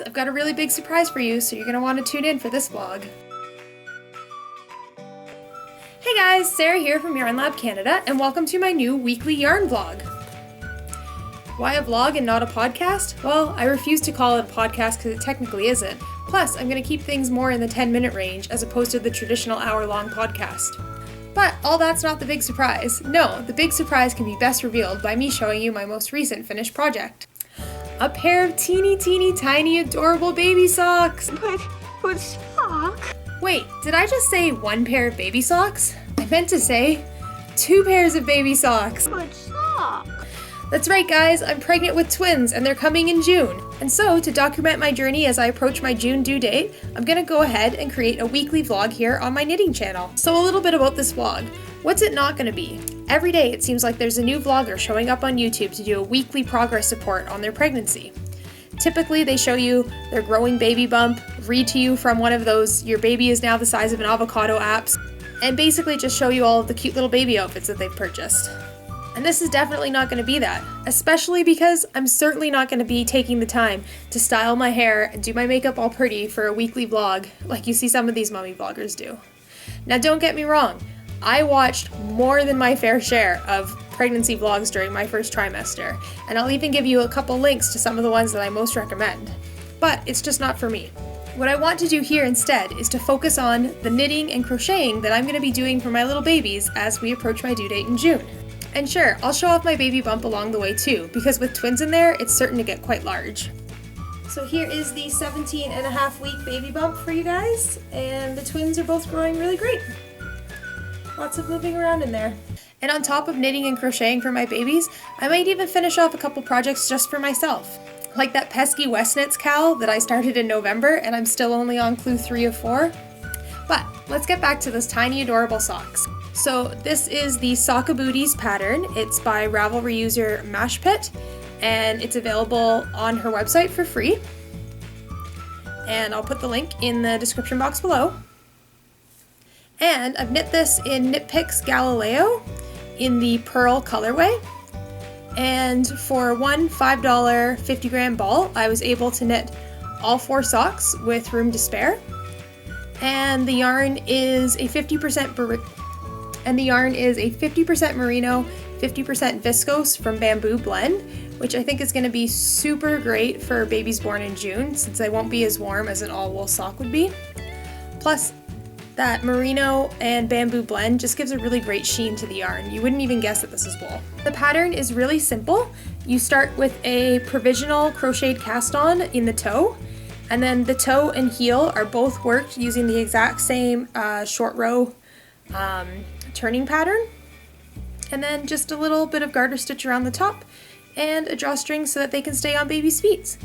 I've got a really big surprise for you, so you're going to want to tune in for this vlog. Hey guys, Sarah here from Yarn Lab Canada, and welcome to my new weekly yarn vlog. Why a vlog and not a podcast? Well, I refuse to call it a podcast because it technically isn't. Plus, I'm going to keep things more in the 10-minute range as opposed to the traditional hour-long podcast. But all that's not the big surprise. No, the big surprise can be best revealed by me showing you my most recent finished project. A pair of teeny tiny adorable baby socks! But sock? Wait, did I just say one pair of baby socks? I meant to say 2 pairs of baby socks. But sock? That's right guys, I'm pregnant with twins and they're coming in June. And so, to document my journey as I approach my June due date, I'm gonna go ahead and create a weekly vlog here on my knitting channel. So a little bit about this vlog. What's it not gonna be? Every day it seems like there's a new vlogger showing up on YouTube to do a weekly progress report on their pregnancy. Typically they show you their growing baby bump, read to you from one of those "your baby is now the size of an avocado" apps, and basically just show you all of the cute little baby outfits that they've purchased. And this is definitely not going to be that, especially because I'm certainly not going to be taking the time to style my hair and do my makeup all pretty for a weekly vlog like you see some of these mommy vloggers do. Now don't get me wrong, I watched more than my fair share of pregnancy vlogs during my first trimester, and I'll even give you a couple links to some of the ones that I most recommend. But it's just not for me. What I want to do here instead is to focus on the knitting and crocheting that I'm going to be doing for my little babies as we approach my due date in June. And sure, I'll show off my baby bump along the way too, because with twins in there, it's certain to get quite large. So here is the 17-and-a-half-week baby bump for you guys, and the twins are both growing really great. Lots of moving around in there. And on top of knitting and crocheting for my babies, I might even finish off a couple projects just for myself. Like that pesky West Knits cowl that I started in November, and I'm still only on clue 3 of 4. But let's get back to those tiny adorable socks. So this is the Socka Booties pattern. It's by Ravelry user Mashpit, and it's available on her website for free. And I'll put the link in the description box below. And I've knit this in Knit Picks Galileo in the Pearl colorway. And for one $5 50-gram ball, I was able to knit all 4 socks with room to spare. And the yarn is a 50% merino, 50% viscose from Bamboo Blend, which I think is going to be super great for babies born in June, since they won't be as warm as an all-wool sock would be. Plus, that merino and bamboo blend just gives a really great sheen to the yarn. You wouldn't even guess that this is wool. The pattern is really simple. You start with a provisional crocheted cast on in the toe, and then the toe and heel are both worked using the exact same short row turning pattern, and then just a little bit of garter stitch around the top and a drawstring so that they can stay on baby's feet.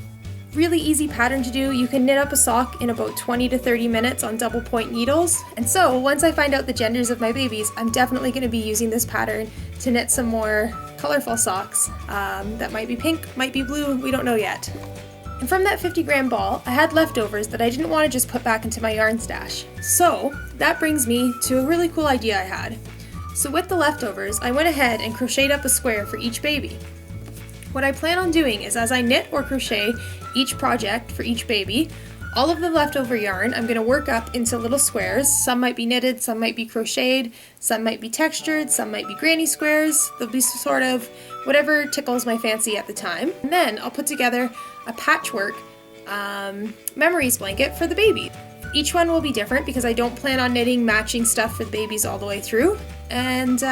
Really easy pattern to do. You can knit up a sock in about 20 to 30 minutes on double point needles. And so once I find out the genders of my babies, I'm definitely going to be using this pattern to knit some more colorful socks that might be pink, might be blue, we don't know yet. And from that 50-gram ball, I had leftovers that I didn't want to just put back into my yarn stash. So that brings me to a really cool idea I had. So with the leftovers, I went ahead and crocheted up a square for each baby. What I plan on doing is, as I knit or crochet each project for each baby, all of the leftover yarn I'm going to work up into little squares. Some might be knitted, some might be crocheted, some might be textured, some might be granny squares. They'll be sort of whatever tickles my fancy at the time. And then I'll put together a patchwork memories blanket for the baby. Each one will be different because I don't plan on knitting matching stuff for the babies all the way through. And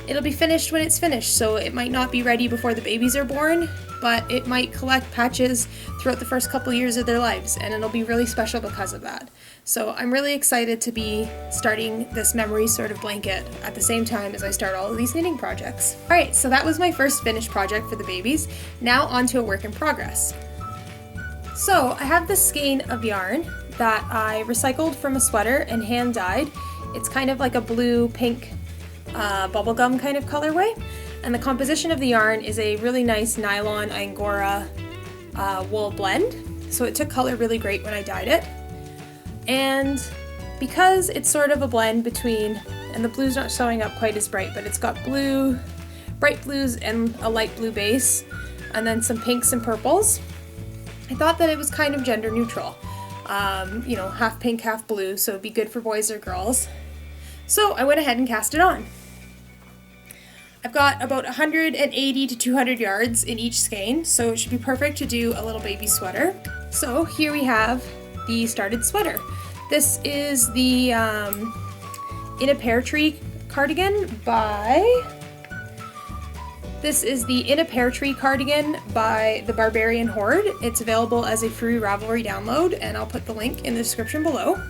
it'll be finished when it's finished, so it might not be ready before the babies are born, but it might collect patches throughout the first couple years of their lives, and it'll be really special because of that. So I'm really excited to be starting this memory sort of blanket at the same time as I start all of these knitting projects. Alright, so that was my first finished project for the babies. Now on to a work in progress. So I have this skein of yarn that I recycled from a sweater and hand dyed. It's kind of like a blue-pink bubblegum kind of colorway, and the composition of the yarn is a really nice nylon Angora wool blend, so it took color really great when I dyed it. And because it's sort of a blend between, and the blue's not showing up quite as bright, but it's got blue, bright blues and a light blue base, and then some pinks and purples, I thought that it was kind of gender neutral. You know, half pink, half blue, so it'd be good for boys or girls. So I went ahead and cast it on. I've got about 180 to 200 yards in each skein, so it should be perfect to do a little baby sweater. So here we have the started sweater. This is the In a Pear Tree cardigan by... This is the In a Pear Tree cardigan by the Barbarian Horde. It's available as a free Ravelry download, and I'll put the link in the description below.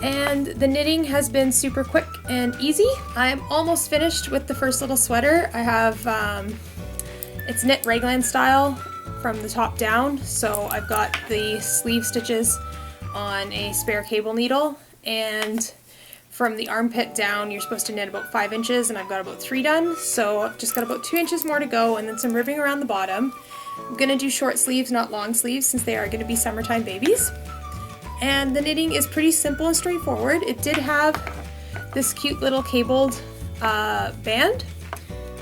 And the knitting has been super quick and easy. I'm almost finished with the first little sweater. I have, it's knit raglan style from the top down, so I've got the sleeve stitches on a spare cable needle, and from the armpit down you're supposed to knit about 5 inches, and I've got about 3 done, so I've just got about 2 inches more to go, and then some ribbing around the bottom. I'm gonna do short sleeves, not long sleeves, since they are gonna be summertime babies. And the knitting is pretty simple and straightforward. It did have this cute little cabled band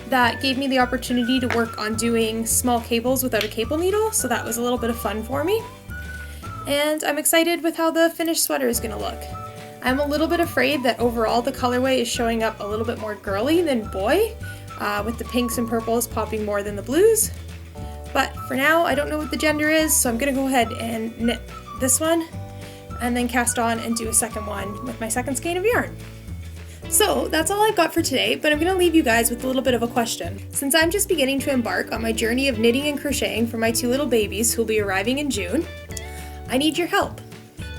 that gave me the opportunity to work on doing small cables without a cable needle, so that was a little bit of fun for me. And I'm excited with how the finished sweater is gonna look. I'm a little bit afraid that overall the colorway is showing up a little bit more girly than boy, with the pinks and purples popping more than the blues. But for now, I don't know what the gender is, so I'm gonna go ahead and knit this one, and then cast on and do a second one with my second skein of yarn. So that's all I've got for today, but I'm going to leave you guys with a little bit of a question. Since I'm just beginning to embark on my journey of knitting and crocheting for my 2 little babies who will be arriving in June, I need your help.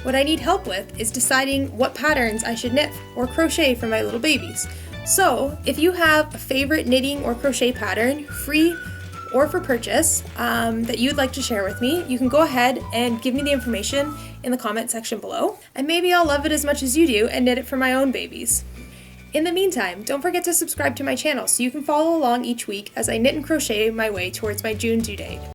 What I need help with is deciding what patterns I should knit or crochet for my little babies. So if you have a favorite knitting or crochet pattern, free or for purchase, that you'd like to share with me, you can go ahead and give me the information in the comment section below, and maybe I'll love it as much as you do and knit it for my own babies. In the meantime, don't forget to subscribe to my channel so you can follow along each week as I knit and crochet my way towards my June due date.